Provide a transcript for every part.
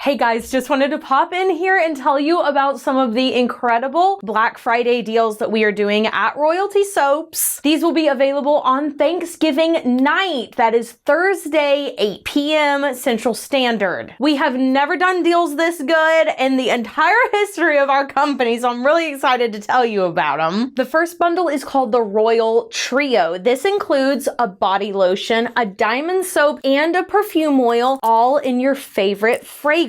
Hey guys, just wanted to pop in here and tell you about some of the incredible Black Friday deals that we are doing at Royalty Soaps. These will be available on Thanksgiving night. That is Thursday, 8 p.m. Central Standard. We have never done deals this good in the entire history of our company, so I'm really excited to tell you about them. The first bundle is called the Royal Trio. This includes a body lotion, a diamond soap, and a perfume oil, all in your favorite fragrance.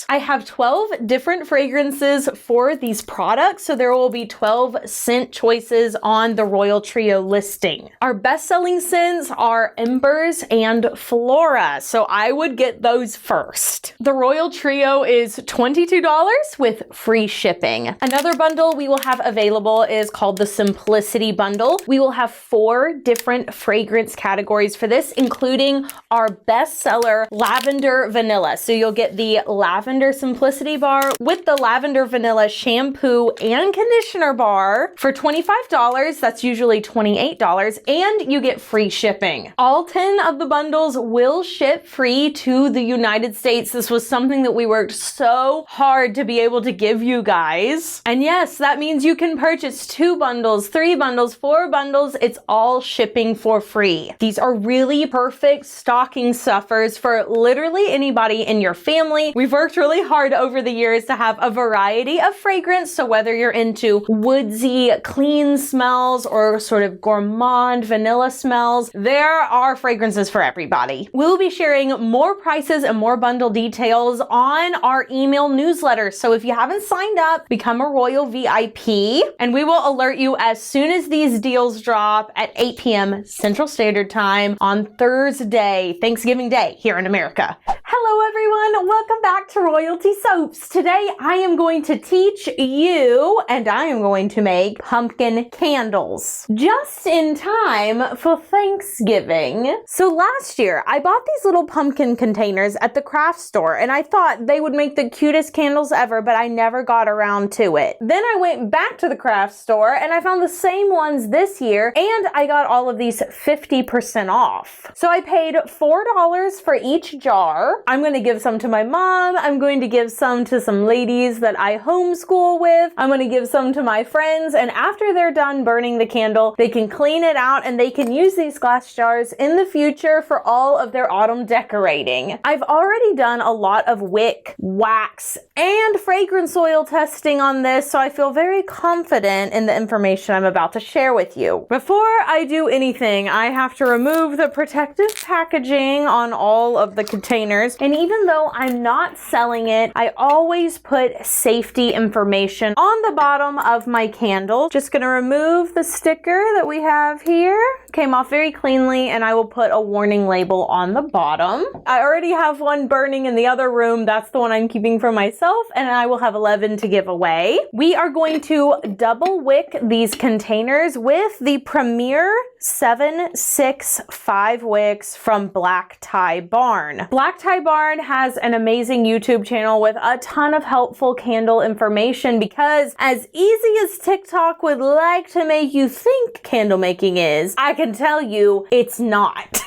I have 12 different fragrances for these products, so there will be 12 scent choices on the Royal Trio listing. Our best-selling scents are Embers and Flora, so I would get those first. The Royal Trio is $22 with free shipping. Another bundle we will have available is called the Simplicity Bundle. We will have 4 different fragrance categories for this, including our bestseller Lavender Vanilla. So you'll get the Lavender Simplicity Bar with the Lavender Vanilla Shampoo and Conditioner Bar for $25. That's usually $28, and you get free shipping. All 10 of the bundles will ship free to the United States. This was something that we worked so hard to be able to give you guys. And yes, that means you can purchase 2 bundles, 3 bundles, 4 bundles. It's all shipping for free. These are really perfect stocking stuffers for literally anybody in your family. We've worked really hard over the years to have a variety of fragrance, so whether you're into woodsy, clean smells or sort of gourmand vanilla smells, there are fragrances for everybody. We'll be sharing more prices and more bundle details on our email newsletter, so if you haven't signed up, become a Royal VIP, and we will alert you as soon as these deals drop at 8 p.m. Central Standard Time on Thursday, Thanksgiving Day here in America. Hello everyone, welcome back to Royalty Soaps. Today I am going to teach you, and I am going to make pumpkin candles just in time for Thanksgiving. So last year I bought these little pumpkin containers at the craft store, and I thought they would make the cutest candles ever, but I never got around to it. Then I went back to the craft store and I found the same ones this year, and I got all of these 50% off. So I paid $4 for each jar. I'm going to give some to my mom. I'm going to give some to some ladies that I homeschool with. I'm going to give some to my friends, and after they're done burning the candle, they can clean it out and they can use these glass jars in the future for all of their autumn decorating. I've already done a lot of wick, wax, and fragrance oil testing on this, so I feel very confident in the information I'm about to share with you. Before I do anything, I have to remove the protective packaging on all of the containers, and even though I'm not selling it, I always put safety information on the bottom of my candle. Just gonna remove the sticker that we have here. Came off very cleanly, and I will put a warning label on the bottom. I already have one burning in the other room. That's the one I'm keeping for myself, and I will have 11 to give away. We are going to double wick these containers with the Premier 765 wicks from Black Tie Barn. Black Tie Barn has an amazing YouTube channel with a ton of helpful candle information, because as easy as TikTok would like to make you think candle making is, I can tell you it's not.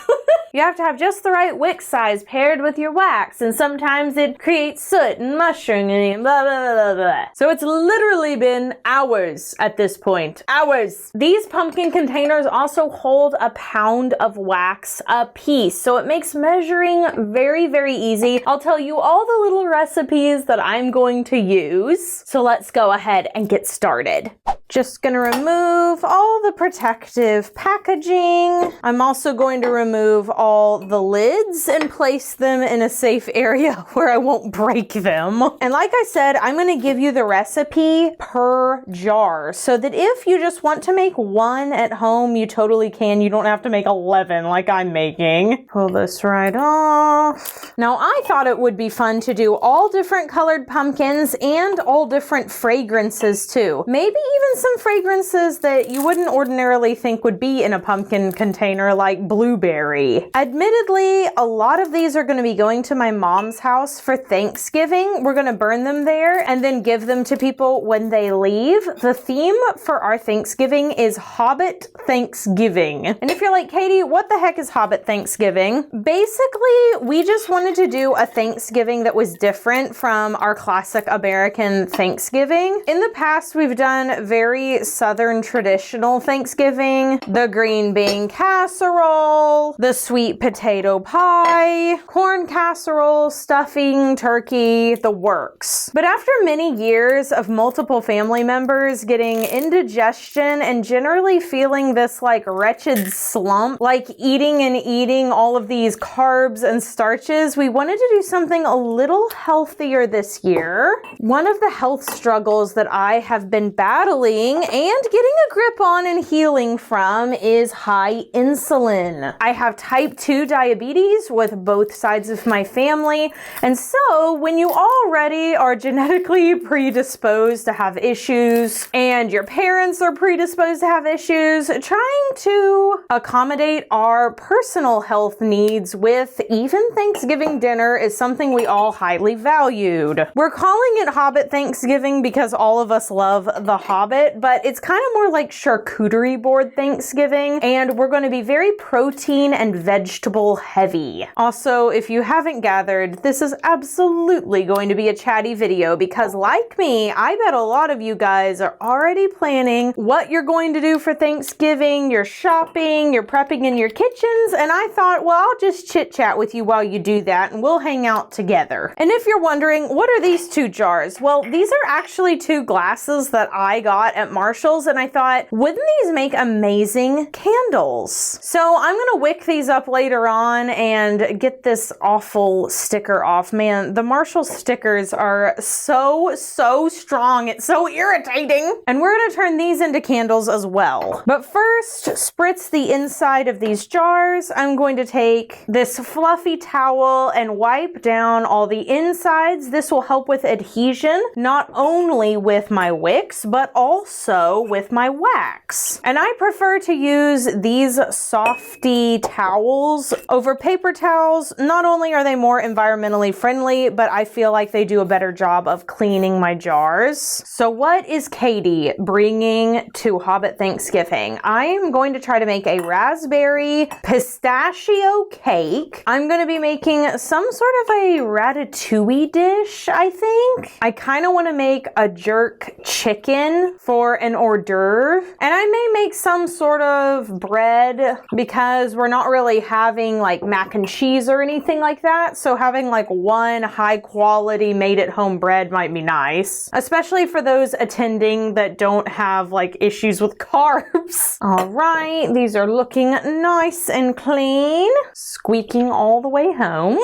You have to have just the right wick size paired with your wax, and sometimes it creates soot and mushroom and blah, blah, blah, blah. So it's literally been hours at this point. Hours. These pumpkin containers also hold a pound of wax a piece, so it makes measuring very, very easy. I'll tell you all the little recipes that I'm going to use. So let's go ahead and get started. Just gonna remove all the protective packaging. I'm also going to remove all the lids and place them in a safe area where I won't break them. And like I said, I'm gonna give you the recipe per jar, so that if you just want to make one at home, you totally can. You don't have to make 11 like I'm making. Pull this right off. Now I thought it would be fun to do all different colored pumpkins and all different fragrances too. Maybe even some fragrances that you wouldn't ordinarily think would be in a pumpkin container, like blueberry. Admittedly, a lot of these are going to be going to my mom's house for Thanksgiving. We're going to burn them there and then give them to people when they leave. The theme for our Thanksgiving is Hobbit Thanksgiving. And if you're like, Katie, what the heck is Hobbit Thanksgiving? Basically, we just wanted to do a Thanksgiving that was different from our classic American Thanksgiving. In the past, we've done very Southern traditional Thanksgiving, the green bean casserole, the sweet potato pie, corn casserole, stuffing, turkey, the works. But after many years of multiple family members getting indigestion and generally feeling this like wretched slump, like eating and eating all of these carbs and starches, we wanted to do something a little healthier this year. One of the health struggles that I have been battling and getting a grip on and healing from is high insulin. I have type 2 diabetes with both sides of my family, and so when you already are genetically predisposed to have issues and your parents are predisposed to have issues, trying to accommodate our personal health needs with even Thanksgiving dinner is something we all highly valued. We're calling it Hobbit Thanksgiving because all of us love The Hobbit, but it's kind of more like charcuterie board Thanksgiving, and we're going to be very protein and vegetable heavy. Also, if you haven't gathered, this is absolutely going to be a chatty video because, like me, I bet a lot of you guys are already planning what you're going to do for Thanksgiving, you're shopping, you're prepping in your kitchens, and I thought, well, I'll just chit chat with you while you do that and we'll hang out together. And if you're wondering, what are these two jars? Well, these are actually two glasses that I got at Marshall's, and I thought, wouldn't these make amazing candles? So I'm gonna wick these up later on and get this awful sticker off. Man, the Marshall stickers are so strong. It's so irritating. And we're gonna turn these into candles as well. But first, spritz the inside of these jars. I'm going to take this fluffy towel and wipe down all the insides. This will help with adhesion, not only with my wicks, but also with my wax. And I prefer to use these softy towels over paper towels. Not only are they more environmentally friendly, but I feel like they do a better job of cleaning my jars. So what is Katie bringing to Hobbit Thanksgiving? I am going to try to make a raspberry pistachio cake. I'm going to be making some sort of a ratatouille dish, I think. I kind of want to make a jerk chicken for an hors d'oeuvre. And I may make some sort of bread because we're not really having like mac and cheese or anything like that. So having like one high quality made at home bread might be nice, especially for those attending that don't have like issues with carbs. All right, these are looking nice and clean, squeaking all the way home.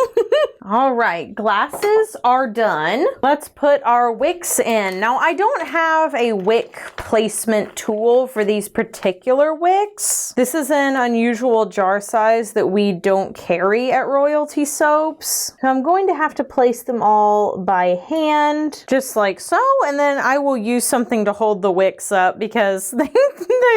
All right, glasses are done. Let's put our wicks in. Now, I don't have a wick placement tool for these particular wicks. This is an unusual jar size that we don't carry at Royalty Soaps. So I'm going to have to place them all by hand, just like so, and then I will use something to hold the wicks up because they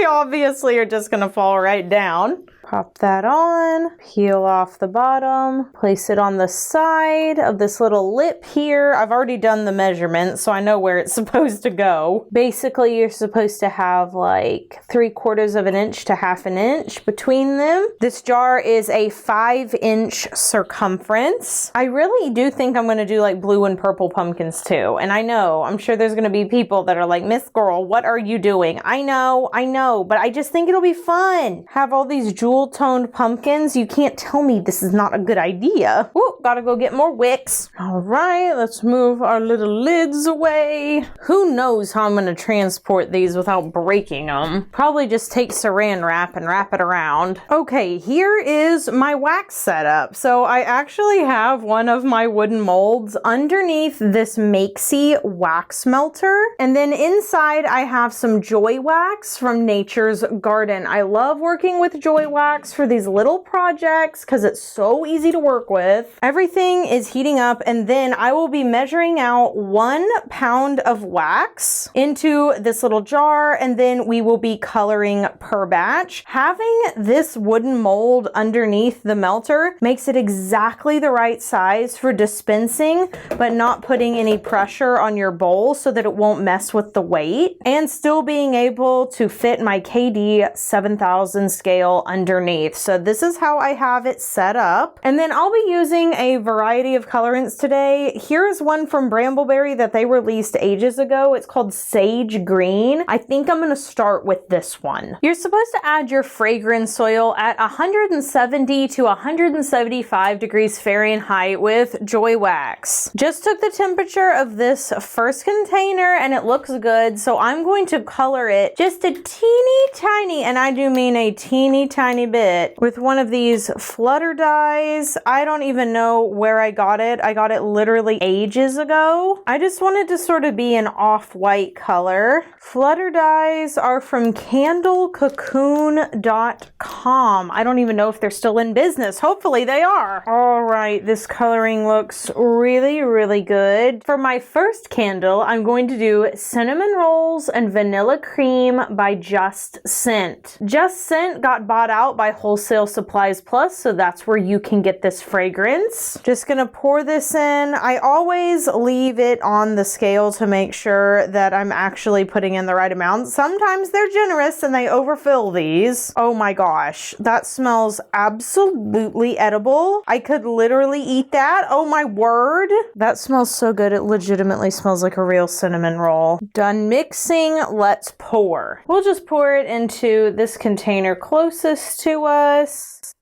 obviously are just gonna fall right down. Pop that on, peel off the bottom, place it on the side of this little lip here. I've already done the measurement, so I know where it's supposed to go. Basically, you're supposed to have like 3/4 of an inch to 1/2 inch between them. This jar is a 5-inch circumference. I really do think I'm gonna do like blue and purple pumpkins too. And I know, I'm sure there's gonna be people that are like, Miss Girl, what are you doing? I know, but I just think it'll be fun. Have all these jewel-toned pumpkins. You can't tell me this is not a good idea. Ooh, gotta go get more wicks. All right, let's move our little lids away. Who knows how I'm gonna transport these without breaking them? Probably just take saran wrap and wrap it around. Okay, here is my wax setup. So I actually have one of my wooden molds underneath this Makesy wax melter. And then inside I have some Joy Wax from Nature's Garden. I love working with Joy Wax. wax for these little projects because it's so easy to work with. Everything is heating up, and then I will be measuring out 1 pound of wax into this little jar, and then we will be coloring per batch. Having this wooden mold underneath the melter makes it exactly the right size for dispensing, but not putting any pressure on your bowl so that it won't mess with the weight, and still being able to fit my KD 7000 scale underneath. So this is how I have it set up. And then I'll be using a variety of colorants today. Here's one from Brambleberry that they released ages ago. It's called Sage Green. I think I'm going to start with this one. You're supposed to add your fragrance oil at 170 to 175 degrees Fahrenheit with Joy Wax. Just took the temperature of this first container and it looks good, so I'm going to color it just a teeny tiny, and I do mean a teeny tiny bit, with one of these flutter dyes. I don't even know where I got it. I got it literally ages ago. I just wanted to sort of be an off-white color. Flutter dyes are from candlecocoon.com. I don't even know if they're still in business. Hopefully they are. All right, this coloring looks really, really good. For my first candle, I'm going to do Cinnamon Rolls and Vanilla Cream by Just Scent. Just Scent got bought out by Wholesale Supplies Plus, so that's where you can get this fragrance. Just gonna pour this in. I always leave it on the scale to make sure that I'm actually putting in the right amount. Sometimes they're generous and they overfill these. Oh my gosh, that smells absolutely edible. I could literally eat that. Oh my word. That smells so good. It legitimately smells like a real cinnamon roll. Done mixing, let's pour. We'll just pour it into this container closest to us.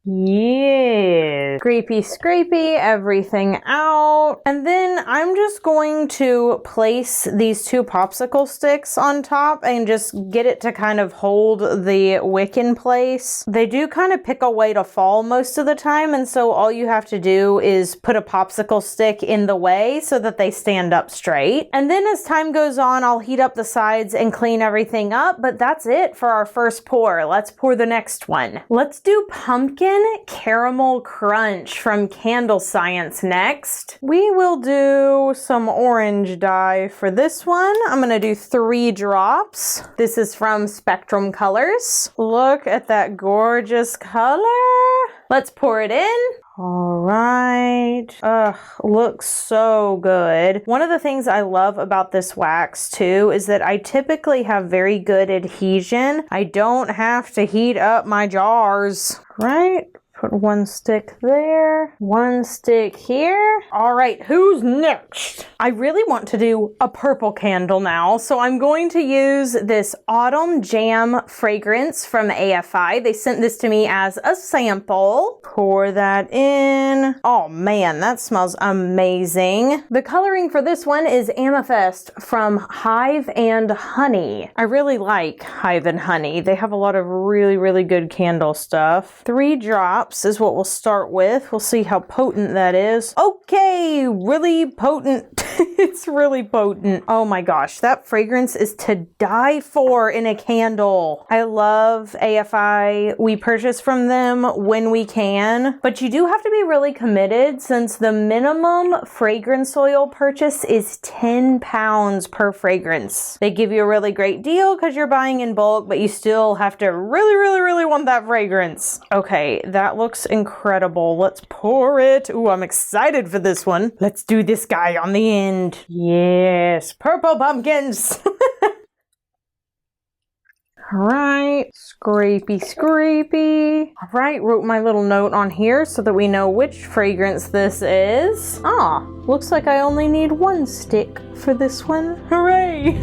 Yeah. Scrapey everything out. And then I'm just going to place these 2 popsicle sticks on top and just get it to kind of hold the wick in place. They do kind of pick a way to fall most of the time, and so all you have to do is put a popsicle stick in the way so that they stand up straight. And then as time goes on, I'll heat up the sides and clean everything up, but that's it for our first pour. Let's pour the next one. Let's do pumpkin caramel crunch from Candle Science next. We will do some orange dye for this one. I'm gonna do 3 drops. This is from Spectrum Colors. Look at that gorgeous color. Let's pour it in. All right. Ugh, looks so good. One of the things I love about this wax too is that I typically have very good adhesion. I don't have to heat up my jars, right? Put 1 stick there, 1 stick here. All right, who's next? I really want to do a purple candle now, so I'm going to use this Autumn Jam fragrance from AFI. They sent this to me as a sample. Pour that in. Oh man, that smells amazing. The coloring for this one is Amethyst from Hive and Honey. I really like Hive and Honey. They have a lot of really, really good candle stuff. 3 drops is what we'll start with. We'll see how potent that is. Okay, really potent. It's really potent. Oh my gosh, that fragrance is to die for in a candle. I love AFI. We purchase from them when we can, but you do have to be really committed since the minimum fragrance oil purchase is 10 pounds per fragrance. They give you a really great deal because you're buying in bulk, but you still have to really, really, really want that fragrance. Okay, that looks incredible. Let's pour it. Ooh, I'm excited for this one. Let's do this guy on the end. Yes, purple pumpkins. All right, scrapey. All right, wrote my little note on here so that we know which fragrance this is. Ah, looks like I only need 1 stick for this one. Hooray!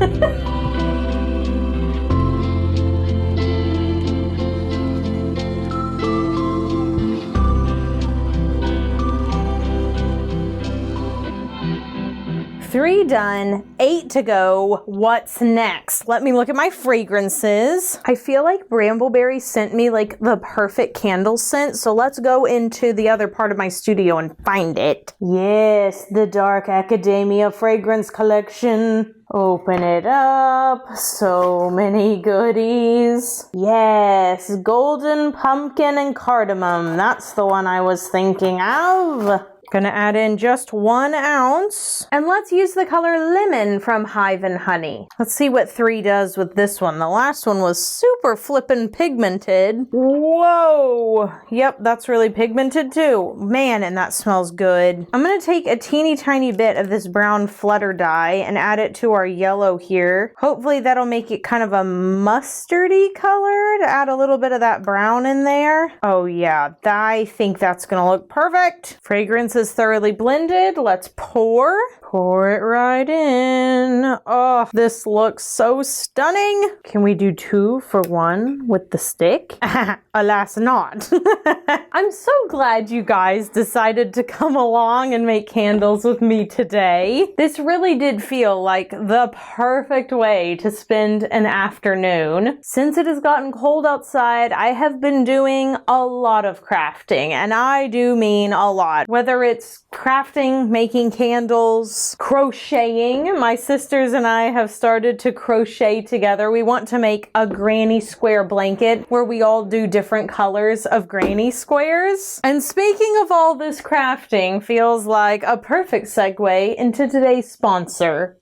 3 done, 8 to go. What's next? Let me look at my fragrances. I feel like Brambleberry sent me like the perfect candle scent, so let's go into the other part of my studio and find it. Yes, the Dark Academia fragrance collection. Open it up. So many goodies. Yes, golden pumpkin and cardamom. That's the one I was thinking of. Gonna add in just 1 ounce. And let's use the color Lemon from Hive and Honey. Let's see what 3 does with this one. The last one was super flippin' pigmented. Whoa! Yep, that's really pigmented too. Man, and that smells good. I'm gonna take a teeny tiny bit of this brown flutter dye and add it to our yellow here. Hopefully that'll make it kind of a mustardy color to add a little bit of that brown in there. Oh yeah, I think that's gonna look perfect. Fragrance is thoroughly blended. Let's pour. Pour it right in. Oh, this looks so stunning. Can we do 2 for 1 with the stick? Alas not. I'm so glad you guys decided to come along and make candles with me today. This really did feel like the perfect way to spend an afternoon. Since it has gotten cold outside, I have been doing a lot of crafting, and I do mean a lot. Whether it's crafting, making candles, crocheting. My sisters and I have started to crochet together. We want to make a granny square blanket where we all do different colors of granny squares. And speaking of all this crafting, feels like a perfect segue into today's sponsor.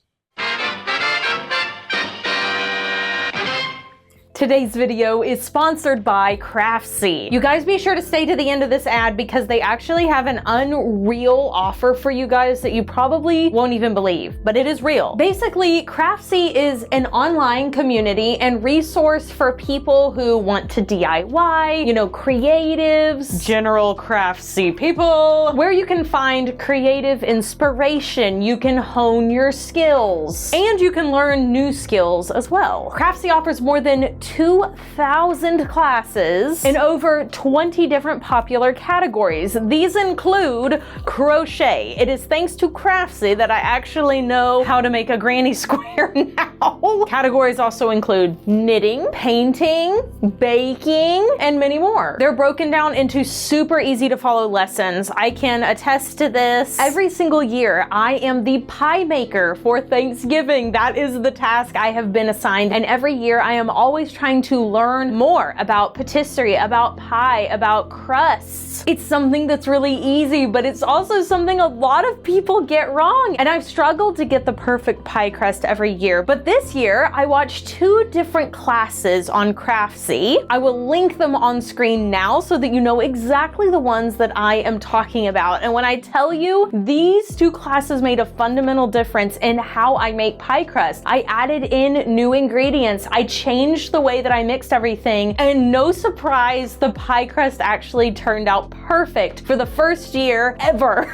Today's video is sponsored by Craftsy. You guys be sure to stay to the end of this ad because they actually have an unreal offer for you guys that you probably won't even believe, but it is real. Basically, Craftsy is an online community and resource for people who want to DIY, you know, creatives, general Craftsy people, where you can find creative inspiration, you can hone your skills, and you can learn new skills as well. Craftsy offers more than 2,000 classes in over 20 different popular categories. These include crochet. It is thanks to Craftsy that I actually know how to make a granny square now. Categories also include knitting, painting, baking, and many more. They're broken down into super easy to follow lessons. I can attest to this. Every single year, I am the pie maker for Thanksgiving. That is the task I have been assigned, and every year I am always trying to learn more about patisserie, about pie, about crusts. It's something that's really easy, but it's also something a lot of people get wrong. And I've struggled to get the perfect pie crust every year. But this year, I watched 2 different classes on Craftsy. I will link them on screen now so that you know exactly the ones that I am talking about. And when I tell you, these 2 classes made a fundamental difference in how I make pie crust. I added in new ingredients. I changed the way that I mixed everything, and no surprise, the pie crust actually turned out perfect for the first year ever.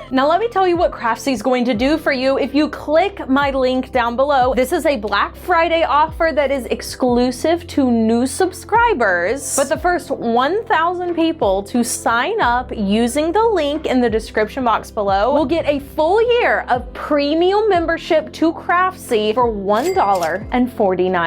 Now let me tell you what Craftsy is going to do for you if you click my link down below. This is a Black Friday offer that is exclusive to new subscribers, but the first 1,000 people to sign up using the link in the description box below will get a full year of premium membership to Craftsy for $1.49.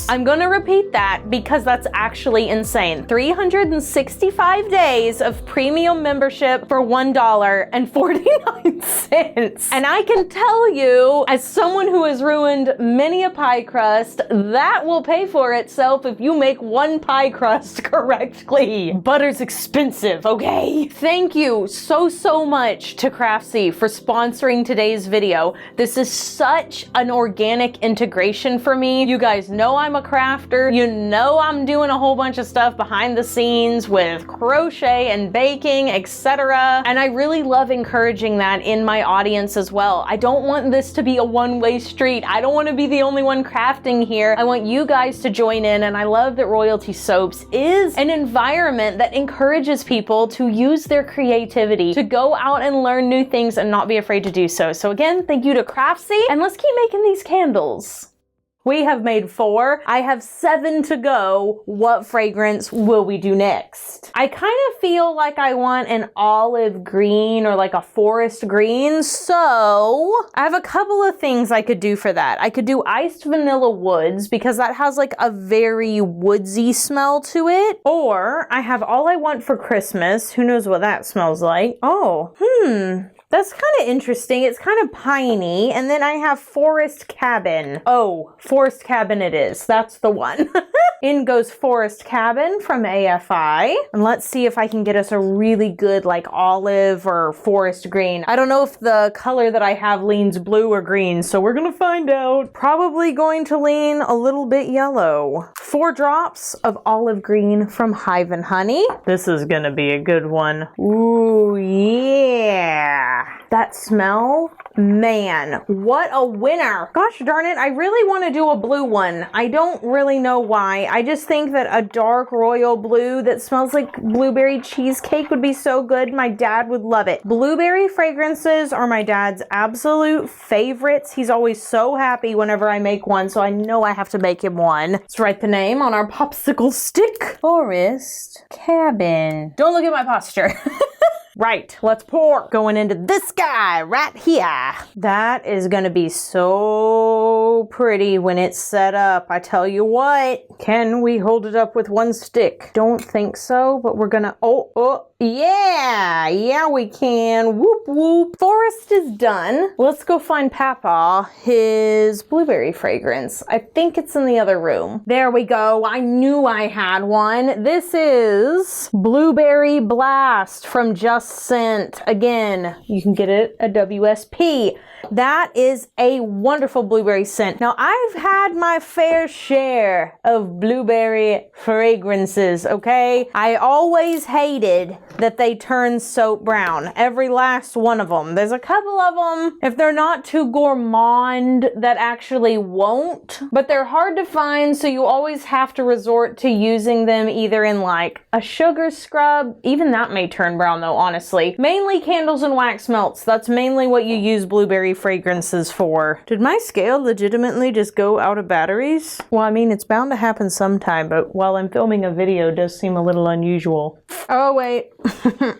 I'm gonna repeat that because that's actually insane. 365 days of premium membership for $1.49. And I can tell you, as someone who has ruined many a pie crust, that will pay for itself if you make one pie crust correctly. Butter's expensive, okay? Thank you so much to Craftsy for sponsoring today's video. This is such an organic integration for me. You guys know I'm a crafter. You know I'm doing a whole bunch of stuff behind the scenes with crochet and baking, etc. And I really love encouraging that in my audience as well. I don't want this to be a one-way street. I don't want to be the only one crafting here. I want you guys to join in, and I love that Royalty Soaps is an environment that encourages people to use their creativity, to go out and learn new things and not be afraid to do so. So again, thank you to Craftsy, and let's keep making these candles. We have made 4. I have 7 to go. What fragrance will we do next? I kind of feel like I want an olive green or like a forest green, so I have a couple of things I could do for that. I could do iced vanilla woods because that has like a very woodsy smell to it. Or I have All I Want for Christmas. Who knows what that smells like? Oh, that's kind of interesting. It's kind of piney. And then I have Forest Cabin. Oh, Forest Cabin it is. That's the one. In goes Forest Cabin from AFI. And let's see if I can get us a really good like olive or forest green. I don't know if the color that I have leans blue or green, so we're gonna find out. Probably going to lean a little bit yellow. 4 drops of olive green from Hive and Honey. This is gonna be a good one. Ooh, yeah. That smell, man, what a winner. Gosh darn it, I really want to do a blue one. I don't really know why. I just think that a dark royal blue that smells like blueberry cheesecake would be so good. My dad would love it. Blueberry fragrances are my dad's absolute favorites. He's always so happy whenever I make one, so I know I have to make him one. Let's write the name on our popsicle stick. Forest Cabin. Don't look at my posture. Right, let's pour. Going into this guy right here. That is gonna be so pretty when it's set up. I tell you what. Can we hold it up with one stick? Don't think so, but we're gonna, yeah, we can. Whoop, whoop. Forest is done. Let's go find Papa his blueberry fragrance. I think it's in the other room. There we go. I knew I had one. This is Blueberry Blast from Just Scent. Again, you can get it at WSP. That is a wonderful blueberry scent. Now, I've had my fair share of blueberry fragrances, okay? I always hated that they turn soap brown. Every last one of them. There's a couple of them, if they're not too gourmand, that actually won't. But they're hard to find, so you always have to resort to using them either in like a sugar scrub. Even that may turn brown though, honestly. Mainly candles and wax melts. That's mainly what you use blueberry fragrances for. Did my scale legitimately just go out of batteries? Well, I mean, it's bound to happen sometime, but while I'm filming a video, it does seem a little unusual. Oh, wait.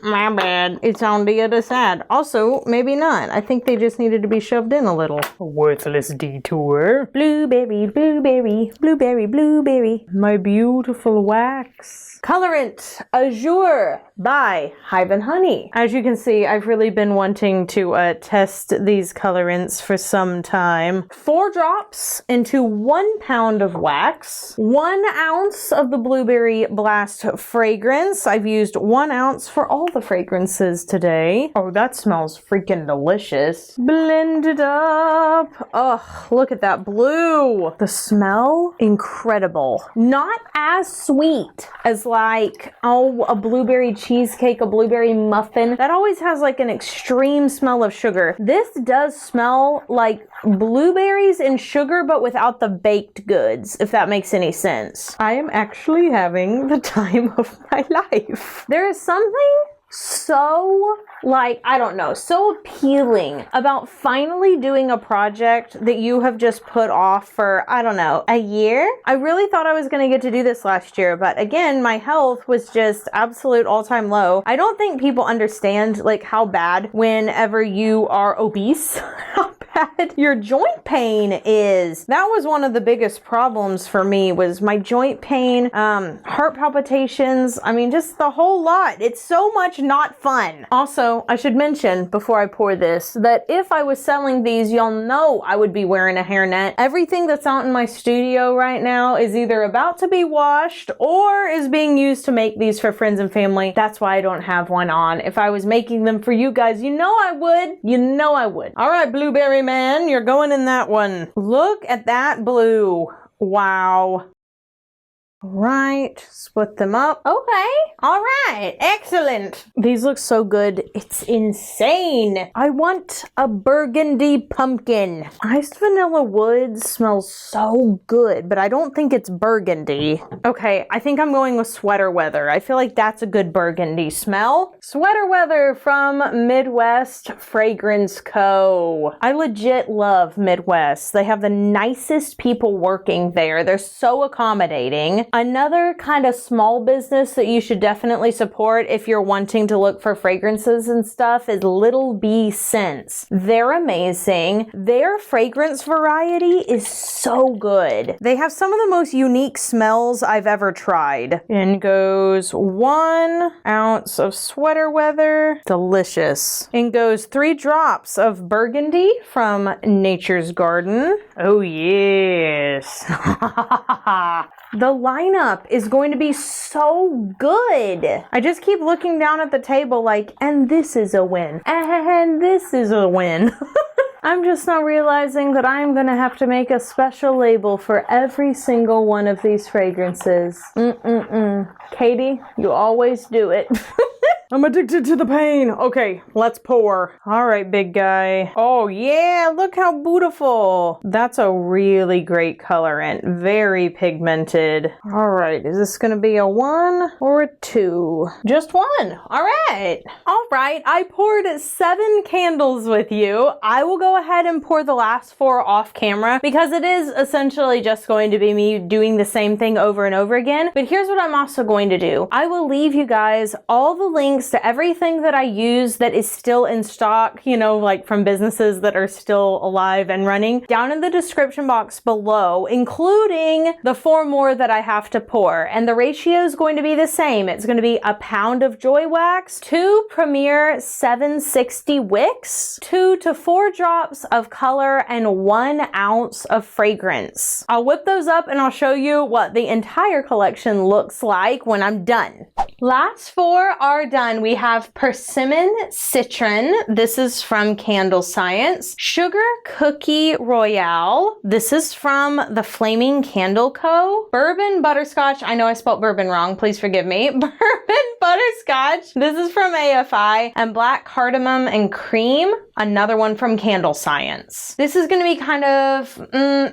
My bad. It's on the other side. Also, maybe not. I think they just needed to be shoved in a little. A worthless detour. Blueberry, blueberry, blueberry, blueberry. My beautiful wax. Colorant Azure by Hive and Honey. As you can see, I've really been wanting to test these colorants for some time. 4 drops into 1 pound of wax, 1 ounce of the Blueberry Blast fragrance. I've used 1 ounce for all the fragrances today. Oh, that smells freaking delicious. Blend it up. Oh, look at that blue. The smell, incredible. Not as sweet as like, oh, a blueberry cheesecake, a blueberry muffin. That always has like an extreme smell of sugar. This does smell like blueberries and sugar, but without the baked goods, if that makes any sense. I am actually having the time of my life. There is something so, like, I don't know, so appealing about finally doing a project that you have just put off for, I don't know, a year. I really thought I was going to get to do this last year, but again, my health was just absolute all-time low. I don't think people understand, like, how bad whenever you are obese, how bad your joint pain is. That was one of the biggest problems for me, was my joint pain, heart palpitations. I mean, just the whole lot. It's so much not fun. Also, I should mention before I pour this that if I was selling these, y'all know I would be wearing a hairnet. Everything that's out in my studio right now is either about to be washed or is being used to make these for friends and family. That's why I don't have one on. If I was making them for you guys, you know I would. You know I would. All right, Blueberry Man, you're going in that one. Look at that blue. Wow. Right, split them up. Okay, all right, excellent. These look so good. It's insane. I want a burgundy pumpkin. Iced vanilla wood smells so good, but I don't think it's burgundy. Okay, I think I'm going with Sweater Weather. I feel like that's a good burgundy smell. Sweater Weather from Midwest Fragrance Co. I legit love Midwest. They have the nicest people working there. They're so accommodating. Another kind of small business that you should definitely support if you're wanting to look for fragrances and stuff is Little Bee Scents. They're amazing. Their fragrance variety is so good. They have some of the most unique smells I've ever tried. In goes 1 ounce of Sweater Weather. Delicious. In goes 3 drops of Burgundy from Nature's Garden. Oh yes. The lineup is going to be so good. I just keep looking down at the table like, and this is a win. And this is a win. I'm just now realizing that I'm gonna have to make a special label for every single one of these fragrances. Katie, you always do it. I'm addicted to the pain. Okay, let's pour. All right, big guy. Oh yeah, look how beautiful. That's a really great colorant. Very pigmented. All right, is this gonna be a 1 or a 2? Just 1. All right. All right, I poured 7 candles with you. I will go ahead and pour the last 4 off camera because it is essentially just going to be me doing the same thing over and over again. But here's what I'm also going to do. I will leave you guys all the links to everything that I use that is still in stock, you know, like from businesses that are still alive and running, down in the description box below, including the 4 more that I have to pour. And the ratio is going to be the same. It's going to be a pound of Joy Wax, 2 Premier 760 wicks, 2 to 4 drops of color, and 1 ounce of fragrance. I'll whip those up and I'll show you what the entire collection looks like when I'm done. Last 4 are done. We have Persimmon Citron. This is from Candle Science. Sugar Cookie Royale. This is from the Flaming Candle Co. Bourbon Butterscotch. I know I spelled bourbon wrong. Please forgive me. Bourbon Butterscotch. This is from AFI. And Black Cardamom and Cream. Another one from Candle Science. This is going to be kind of,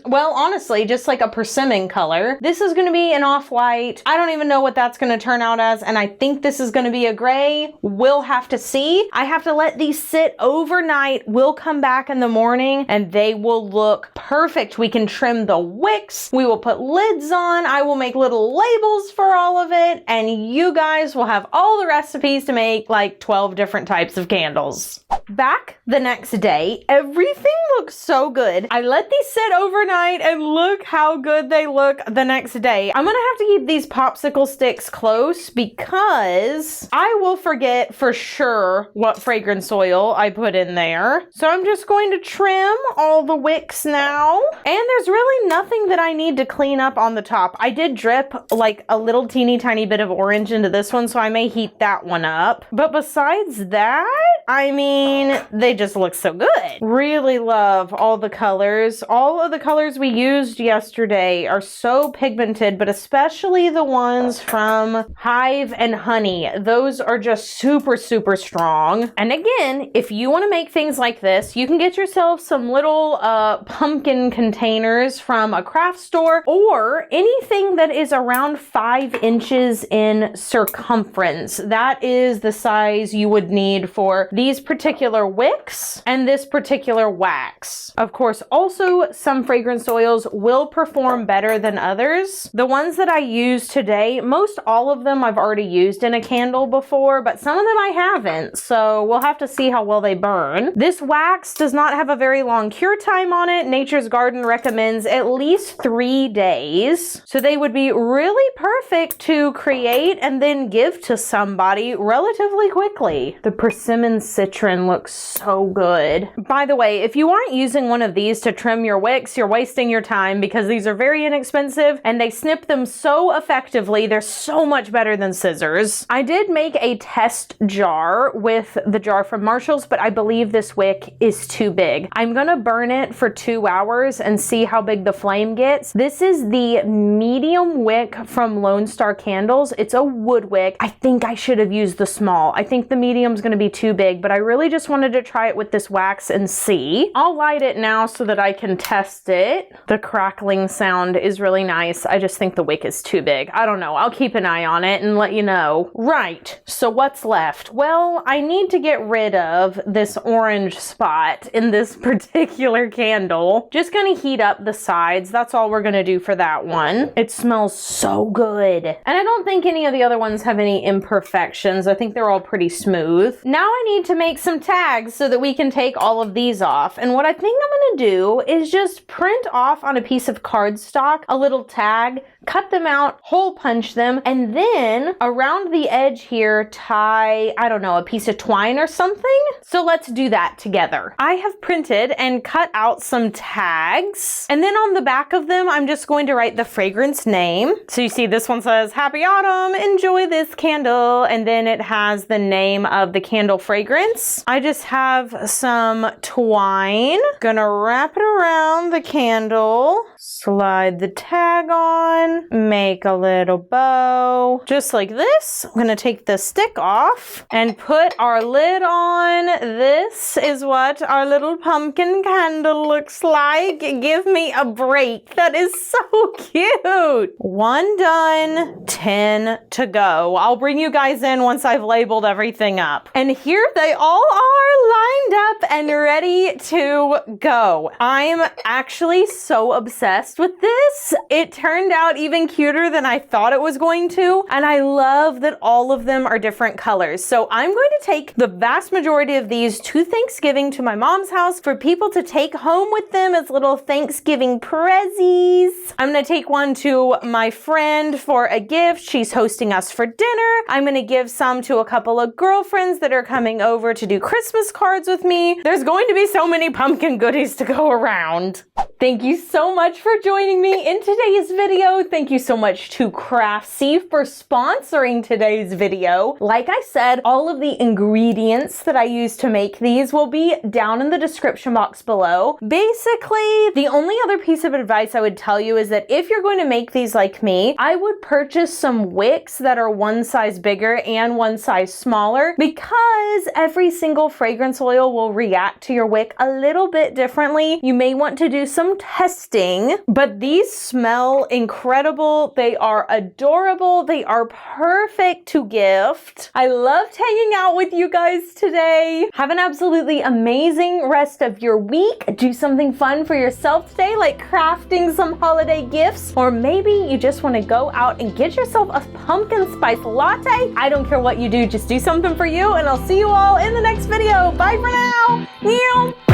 well, honestly, just like a persimmon color. This is going to be an off-white. I don't even know what that's going to turn out as, and I think this is going to be a gray. We'll have to see. I have to let these sit overnight. We'll come back in the morning, and they will look perfect. We can trim the wicks. We will put lids on. I will make little labels for all of it, and you guys will have all the recipes to make like 12 different types of candles. Back the next day, everything looks so good. I let these sit overnight and look how good they look the next day. I'm gonna have to keep these popsicle sticks close because I will forget for sure what fragrance oil I put in there. So I'm just going to trim all the wicks now. And there's really nothing that I need to clean up on the top. I did drip like a little teeny tiny bit of orange into this one, so I may heat that one up. But besides that, I mean, they just look so good. Really love all the colors. All of the colors we used yesterday are so pigmented, but especially the ones from Hive and Honey. Those are just super, super strong. And again, if you want to make things like this, you can get yourself some little pumpkin containers from a craft store or anything that is around 5 inches in circumference. That is the size you would need for these particular wicks and this particular wax. Of course, also some fragrance oils will perform better than others. The ones that I use today, most all of them I've already used in a candle before, but some of them I haven't, so we'll have to see how well they burn. This wax does not have a very long cure time on it. Nature's Garden recommends at least 3 days, so they would be really perfect to create and then give to somebody relatively quickly. The Persimmon Citron looks so good. By the way, if you aren't using one of these to trim your wicks, you're wasting your time because these are very inexpensive and they snip them so effectively. They're so much better than scissors. I did make a test jar with the jar from Marshall's, but I believe this wick is too big. I'm gonna burn it for 2 hours and see how big the flame gets. This is the medium wick from Lone Star Candles. It's a wood wick. I think I should have used the small. I think the medium's gonna be too big, but I really just wanted to try it with this wax and see. I'll light it now so that I can test it. The crackling sound is really nice. I just think the wick is too big. I don't know. I'll keep an eye on it and let you know. Right, so what's left? Well, I need to get rid of this orange spot in this particular candle. Just gonna heat up the sides. That's all we're gonna do for that one. It smells so good. And I don't think any of the other ones have any imperfections. I think they're all pretty smooth. Now I need to make some tags so that we can take all of these off. And what I think I'm gonna do is just print off on a piece of cardstock a little tag, cut them out, hole punch them, and then around the edge here tie, I don't know, a piece of twine or something. So let's do that together. I have printed and cut out some tags, and then on the back of them I'm just going to write the fragrance name. So you see this one says Happy Autumn, enjoy this candle, and then it has the name of the candle fragrance. I just have some twine, gonna wrap it around the candle, slide the tag on, make a little bow, just like this. I'm gonna take the stick off and put our lid on. This is what our little pumpkin candle looks like. Give me a break. That is so cute. 1 done, 10 to go. I'll bring you guys in once I've labeled everything up. And here they all are lined up and ready to go. I'm actually so obsessed with this. It turned out even cuter than I thought it was going to, and I love that all of them are different colors. So I'm going to take the vast majority of these to Thanksgiving to my mom's house for people to take home with them as little Thanksgiving prezzies. I'm going to take one to my friend for a gift. She's hosting us for dinner. I'm going to give some to a couple of girlfriends that are coming over to do Christmas cards with me. There's going to be so many pumpkin goodies to go around. Thank you so much for joining me in today's video. Thank you so much to Craftsy for sponsoring today's video. Like I said, all of the ingredients that I use to make these will be down in the description box below. Basically, the only other piece of advice I would tell you is that if you're going to make these like me, I would purchase some wicks that are one size bigger and one size smaller, because every single fragrance oil will react to your wick a little bit differently. You may want to do some testing, but these smell incredible. They are adorable. They are perfect to gift. I loved hanging out with you guys today. Have an absolutely amazing rest of your week. Do something fun for yourself today, like crafting some holiday gifts, or maybe you just want to go out and get yourself a pumpkin spice latte. I don't care what you do, just do something for you, and I'll see you all in the next video. Bye for now.